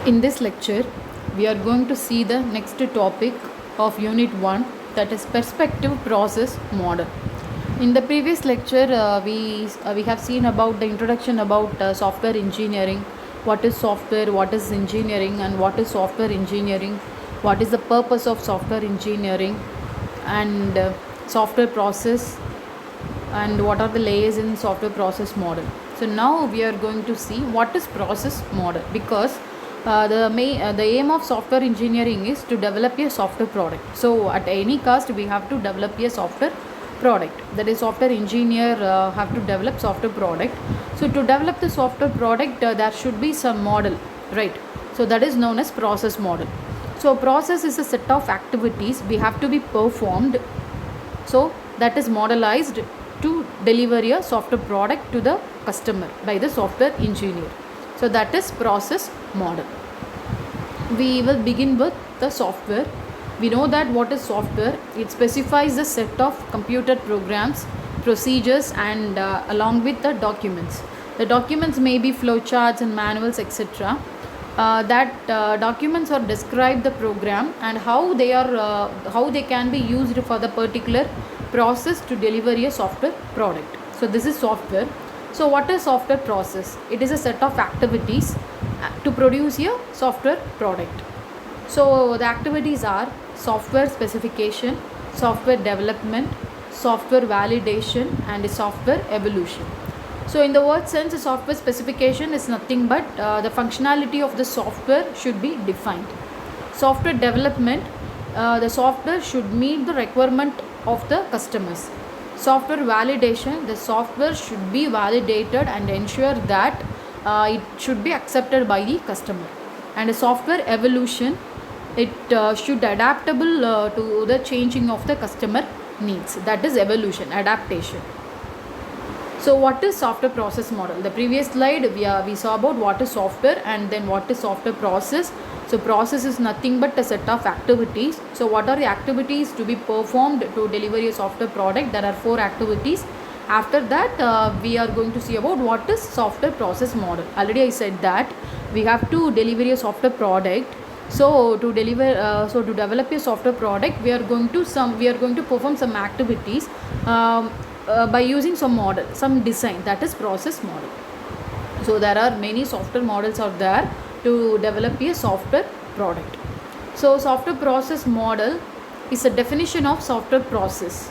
In this lecture, we are going to see the next topic of Unit 1, that is Perspective Process Model. In the previous lecture, we have seen about the introduction about software engineering, what is software, what is engineering, and what is software engineering, what is the purpose of software engineering, and software process, and what are the layers in software process model. So now we are going to see what is process model, because the aim of software engineering is to develop a software product. So at any cost we have to develop a software product, that is software engineer have to develop software product. So to develop the software product there should be some model, right? So that is known as process model. So process is a set of activities we have to be performed, so that is modelized to deliver a software product to the customer by the software engineer. So that is process model. We will begin with the software. We know that what is software. It specifies a set of computer programs, procedures, and along with the documents. The documents may be flowcharts and manuals, etc. Documents are describe the program and how they can be used for the particular process to deliver a software product. So this is software. So what is software process? It is a set of activities to produce a software product. So the activities are software specification, software development, software validation, and software evolution. So in the word sense, a software specification is nothing but the functionality of the software should be defined. Software development, the software should meet the requirement of the customers. Software validation, the software should be validated and ensure that it should be accepted by the customer. And a software evolution, it should adaptable to the changing of the customer needs. That is evolution, adaptation. So what is software process model? The previous slide we saw about what is software and then what is software process. So process is nothing but a set of activities. So what are the activities to be performed to deliver a software product? There are 4 activities. After that we are going to see about what is software process model. Already I said that we have to deliver a software product. So to develop a software product, we are going to perform some activities by using some model, some design, that is process model. So there are many software models out there to develop a software product. So software process model is a definition of software process.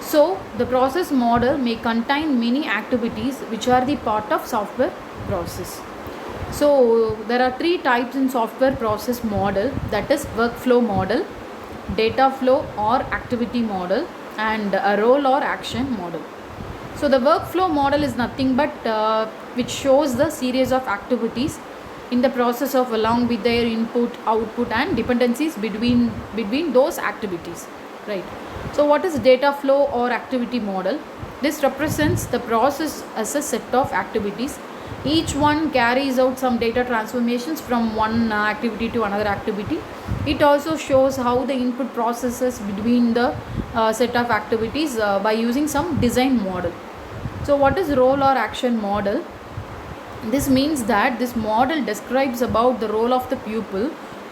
So the process model may contain many activities which are the part of software process. So there are 3 types in software process model, that is workflow model, data flow or activity model, and a role or action model. So the workflow model is nothing but which shows the series of activities in the process of along with their input, output, and dependencies between those activities, right? So what is data flow or activity model? This represents the process as a set of activities. Each one carries out some data transformations from one activity to another activity. It also shows how the input processes between the set of activities by using some design model. So what is role or action model? This means that this model describes about the role of the people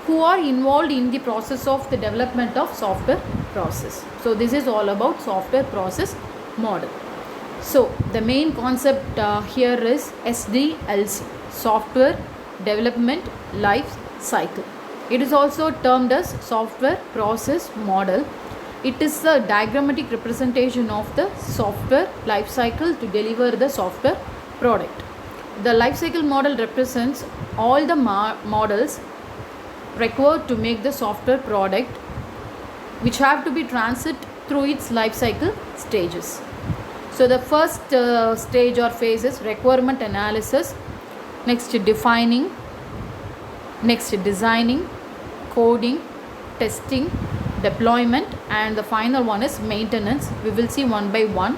who are involved in the process of the development of software process. So this is all about software process model. So the main concept here is SDLC, software development life cycle. It is also termed as software process model. It is a diagrammatic representation of the software life cycle to deliver the software product. The life cycle model represents all the models required to make the software product, which have to be transit through its life cycle stages. So the first stage or phase is requirement analysis, next defining, next designing, coding, testing, deployment, and the final one is maintenance. We will see one by one.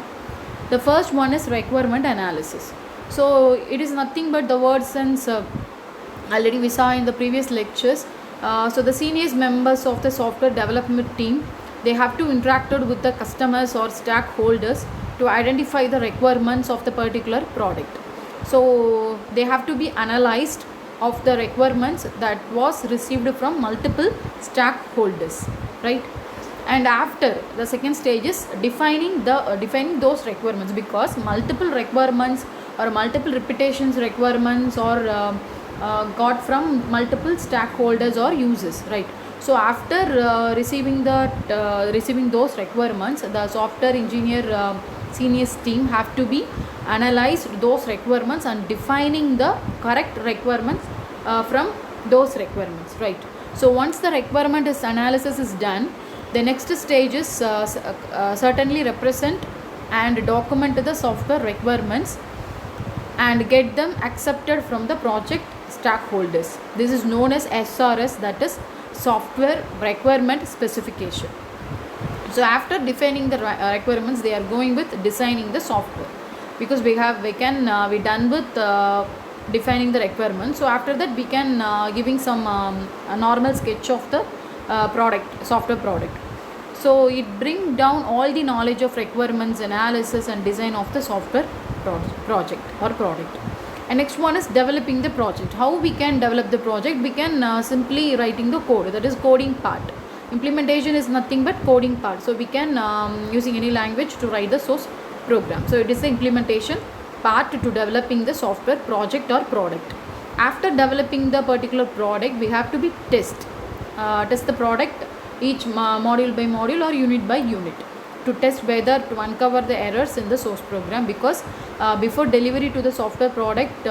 The first one is requirement analysis. So it is nothing but the word sense already we saw in the previous lectures. So the senior members of the software development team, they have to interact with the customers or stakeholders to identify the requirements of the particular product. So they have to be analyzed of the requirements that was received from multiple stakeholders, right? And after, the second stage is defining those requirements, because multiple requirements or multiple repetitions requirements or got from multiple stakeholders or users, right? So after receiving those requirements, the software engineer seniors team have to be analyzed those requirements and defining the correct requirements from those requirements, right? So once the requirement is analysis is done, the next stage is certainly represent and document the software requirements and get them accepted from the project stakeholders. This is known as SRS, that is software requirement specification. So after defining the requirements, they are going with designing the software, because we done with defining the requirements. So after that we can giving some a normal sketch of the software product. So it bring down all the knowledge of requirements analysis and design of the software project or product. And next one is developing the project. How we can develop the project? We can simply writing the code, that is coding part. Implementation is nothing but coding part. So we can using any language to write the source program. So it is the implementation part to developing the software project or product. After developing the particular product, we have to be test the product, each module by module or unit by unit, to test whether to uncover the errors in the source program, because before delivery to the software product,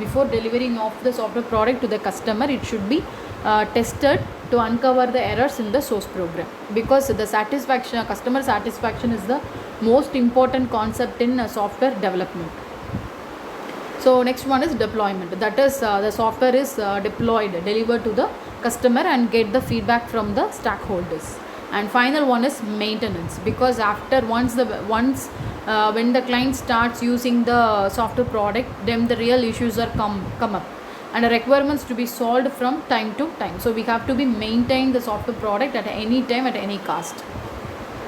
before delivering of the software product to the customer, it should be tested to uncover the errors in the source program, because the customer satisfaction is the most important concept in software development. So next one is deployment, that is the software is delivered to the customer and get the feedback from the stakeholders. And final one is maintenance, because once when the client starts using the software product, then the real issues are come up and the requirements to be solved from time to time. So we have to be maintain the software product at any time, at any cost.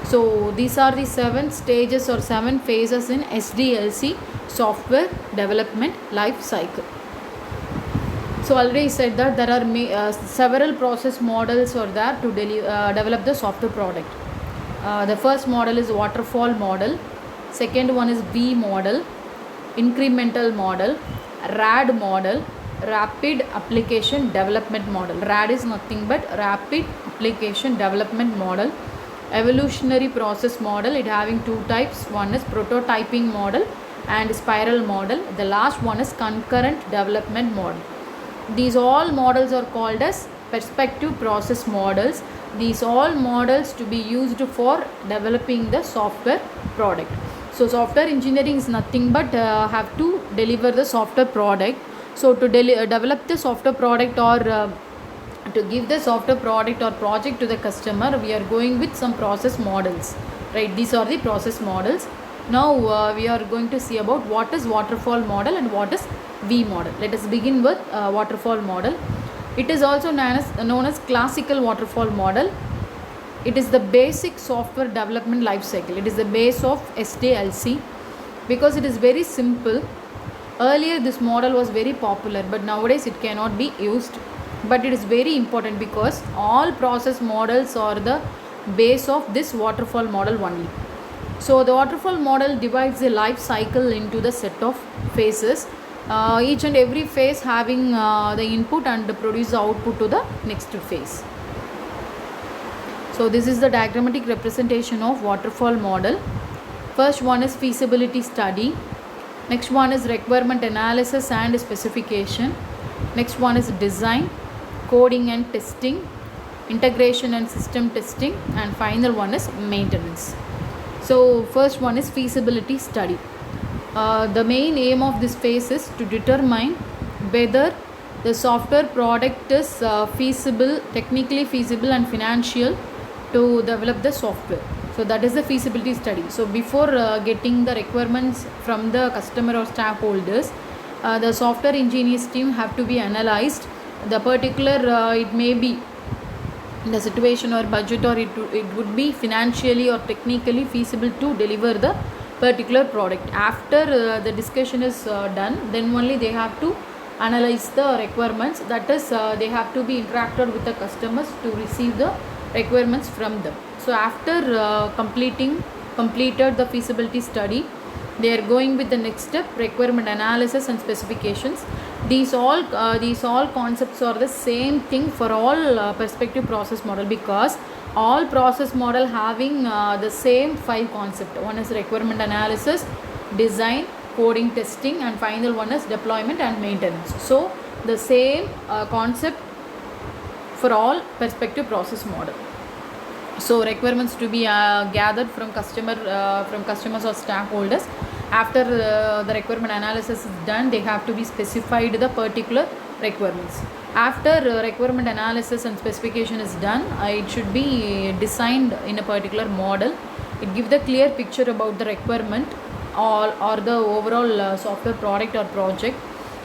So these are the 7 stages or 7 phases in SDLC software development life cycle. So already said that there are several process models are there to develop the software product. The first model is waterfall model, second one is V model, incremental model, RAD model, rapid application development model. RAD is nothing but rapid application development model. Evolutionary process model, it having 2 types, one is prototyping model and spiral model. The last one is concurrent development model. These all models are called as perspective process models. These all models to be used for developing the software product. So software engineering is nothing but have to deliver the software product. So to develop the software product or to give the software product or project to the customer, we are going with some process models, right? These are the process models. Now we are going to see about what is waterfall model and what is V model. Let us begin with waterfall model. It is also known as classical waterfall model. It is the basic software development life cycle. It is the base of SDLC because it is very simple. Earlier this model was very popular, but nowadays it cannot be used. But it is very important because all process models are the base of this waterfall model only. So the waterfall model divides the life cycle into the set of phases. Each and every phase having the input and produce the output to the next phase. So this is the diagrammatic representation of waterfall model. First one is feasibility study. Next one is requirement analysis and specification. Next one is design, coding and testing, integration and system testing, and final one is maintenance. So first one is feasibility study. The main aim of this phase is to determine whether the software product is feasible, technically feasible and financial to develop the software. So that is the feasibility study. So before getting the requirements from the customer or stakeholders, the software engineers team have to be analyzed. The particular it may be the situation or budget, or it would be financially or technically feasible to deliver the particular product. After the discussion is done, then only they have to analyze the requirements. That is, they have to be interacted with the customers to receive the requirements from them. So after completed the feasibility study, they are going with the next step, requirement analysis and specifications. These all concepts are the same thing for all perspective process model, because all process model having the same 5 concept. One is requirement analysis, design, coding, testing, and final one is deployment and maintenance. So the same concept for all perspective process model. So requirements to be gathered from customers or stakeholders. After the requirement analysis is done, they have to be specified the particular requirements. After requirement analysis and specification is done, it should be designed in a particular model. It gives the clear picture about the requirement or the overall software product or project.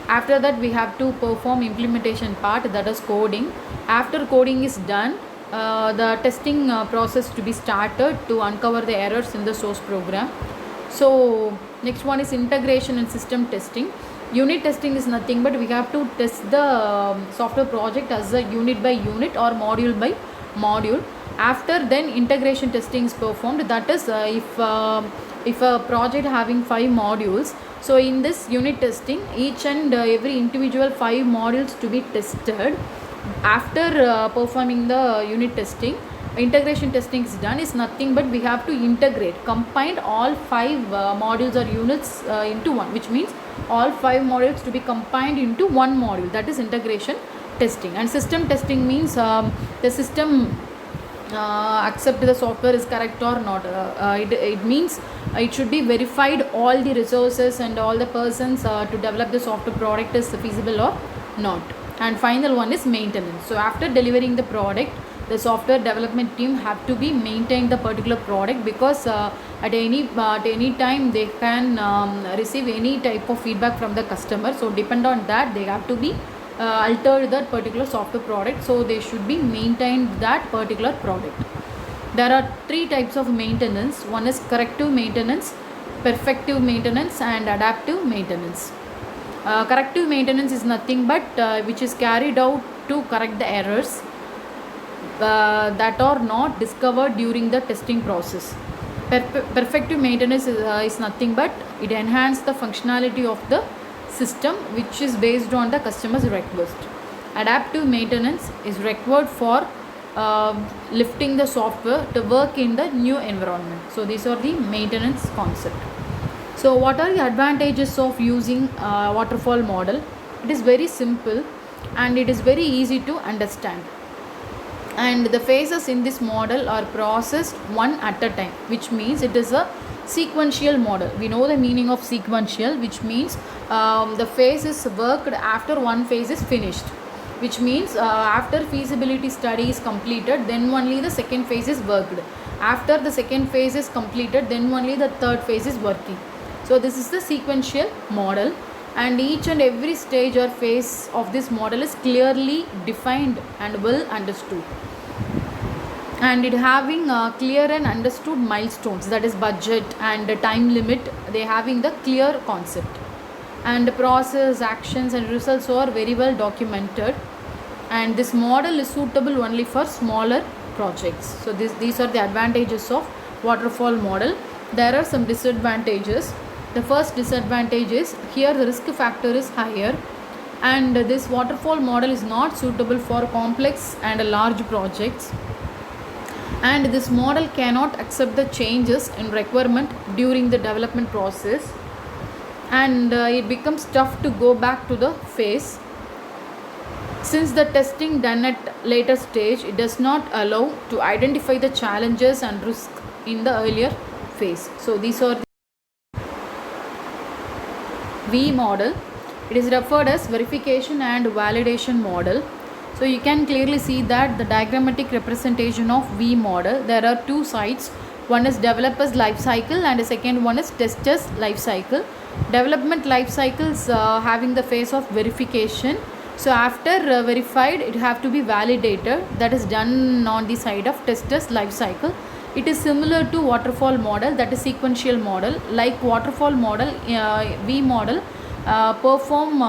After that, we have to perform implementation part, that is coding. After coding is done, the testing process to be started to uncover the errors in the source program. So next one is integration and system testing. Unit testing is nothing but we have to test the software project as a unit by unit or module by module. After then integration testing is performed. That is, if a project having 5 modules, so in this unit testing, each and every individual 5 modules to be tested. After performing the unit testing, integration testing is done. Is nothing but we have to combine all 5 modules or units into one, which means all 5 modules to be combined into one module. That is integration testing. And system testing means the system accept the software is correct or not. It means it should be verified all the resources and all the persons to develop the software product is feasible or not. And final one is maintenance. So after delivering the product, the software development team have to be maintain the particular product, because at any time they can receive any type of feedback from the customer. So depend on that, they have to be alter that particular software product. So they should be maintained that particular product. There are 3 types of maintenance. One is corrective maintenance, perfective maintenance, and adaptive maintenance. Corrective maintenance is nothing but which is carried out to correct the errors that are not discovered during the testing process. Perfective maintenance is nothing but it enhances the functionality of the system, which is based on the customer's request. Adaptive maintenance is required for lifting the software to work in the new environment. So these are the maintenance concept. So what are the advantages of using waterfall model? It is very simple and it is very easy to understand. And the phases in this model are processed one at a time, which means it is a sequential model. We know the meaning of sequential, which means the phase is worked after one phase is finished, which means after feasibility study is completed, then only the second phase is worked. After the second phase is completed, then only the third phase is working. So this is the sequential model, and each and every stage or phase of this model is clearly defined and well understood, and it having clear and understood milestones, that is budget and time limit. They having the clear concept, and the process, actions and results are very well documented, and this model is suitable only for smaller projects. So these are the advantages of waterfall model. There are some disadvantages. The first disadvantage is here the risk factor is higher, and this waterfall model is not suitable for complex and large projects, and this model cannot accept the changes in requirement during the development process, and it becomes tough to go back to the phase. Since the testing done at later stage, it does not allow to identify the challenges and risk in the earlier phase. So these are the V model. It is referred as verification and validation model. So you can clearly see that the diagrammatic representation of V model, there are 2 sides. One is developer's life cycle and the second one is tester's life cycle. Development life cycles having the phase of verification. So after verified, it have to be validated. That is done on the side of tester's life cycle. It is similar to waterfall model, that is sequential model. Like waterfall model, V model perform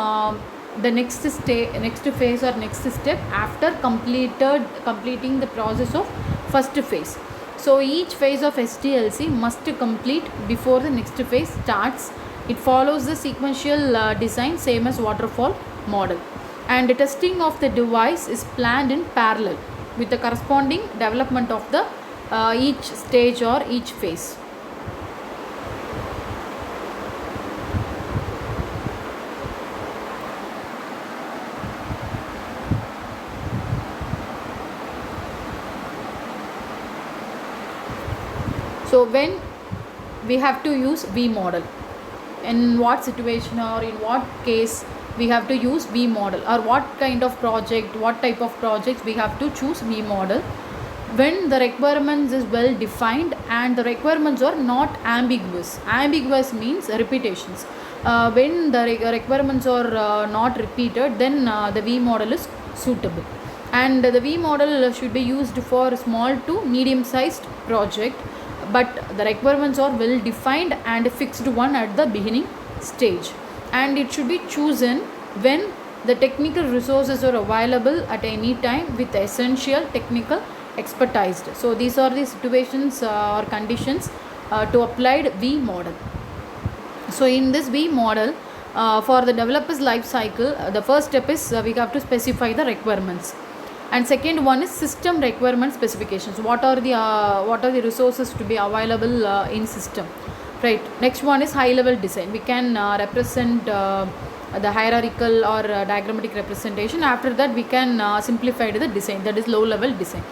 the next phase or next step after completing the process of first phase. So each phase of SDLC must complete before the next phase starts. It follows the sequential design same as waterfall model, and the testing of the device is planned in parallel with the corresponding development of the each stage or each phase. So when we have to use V model, in what situation or in what case we have to use V model, or what kind of project, what type of projects we have to choose V model? When the requirements is well defined and the requirements are not ambiguous. Ambiguous means repetitions. When the requirements are not repeated, then the V model is suitable. And the V model should be used for small to medium sized project, but the requirements are well defined and fixed one at the beginning stage, and it should be chosen when the technical resources are available at any time with essential technical expertise. So these are the situations or conditions to applied V model. So in this V model, for the developer's life cycle, the first step is we have to specify the requirements, and second one is system requirement specifications. What are the resources to be available in system, right? Next one is high level design. We can represent the hierarchical or diagrammatic representation. After that we can simplify the design, that is low level design.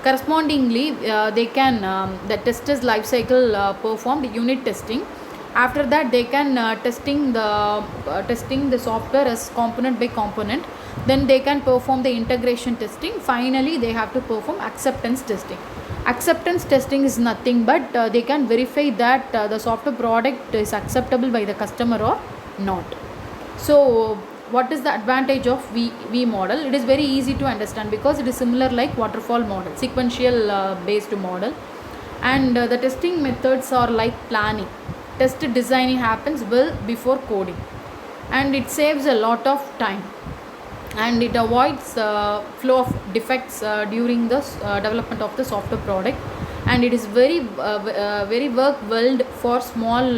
Correspondingly, they can the tester's life cycle performed unit testing. After that they can testing the software as component by component. Then they can perform the integration testing. Finally they have to perform acceptance testing. Acceptance testing is nothing but they can verify that the software product is acceptable by the customer or not. So what is the advantage of V model? It is very easy to understand because it is similar like waterfall model, sequential based model. And the testing methods are like planning. Test designing happens well before coding, and it saves a lot of time, and it avoids flow of defects during the development of the software product, and it is very work well for small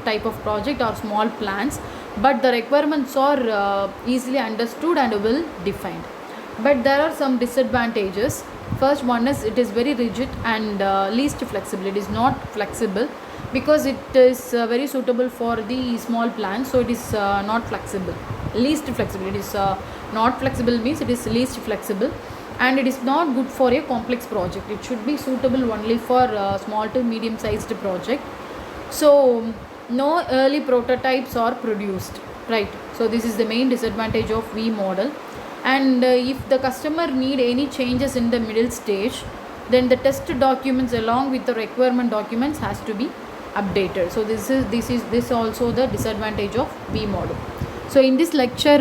type of project or small plans, but the requirements are easily understood and well defined. But there are some disadvantages. First one is it is very rigid and least flexible. It is not flexible because it is very suitable for the small plans, so it is not flexible, least flexible. It is not flexible means it is least flexible, and it is not good for a complex project. It should be suitable only for small to medium sized project. So no early prototypes are produced, right? So this is the main disadvantage of V model. And if the customer need any changes in the middle stage, then the test documents along with the requirement documents has to be updated. So this also the disadvantage of V model. So in this lecture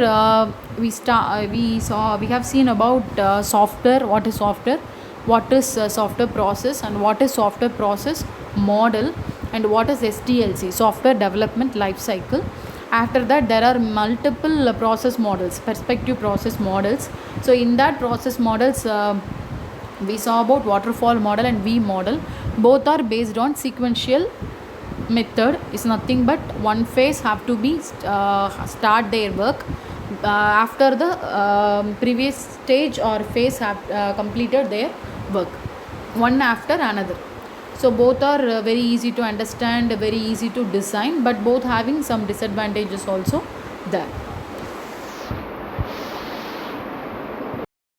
we have seen about software, what is software, what is software process, and what is software process model, and what is SDLC, software development life cycle. After that there are multiple process models, perspective process models. So in that process models we saw about waterfall model and V model. Both are based on sequential method. Is nothing but one phase have to be start their work after the previous stage or phase have completed their work, one after another. So both are very easy to understand, very easy to design, but both having some disadvantages also there.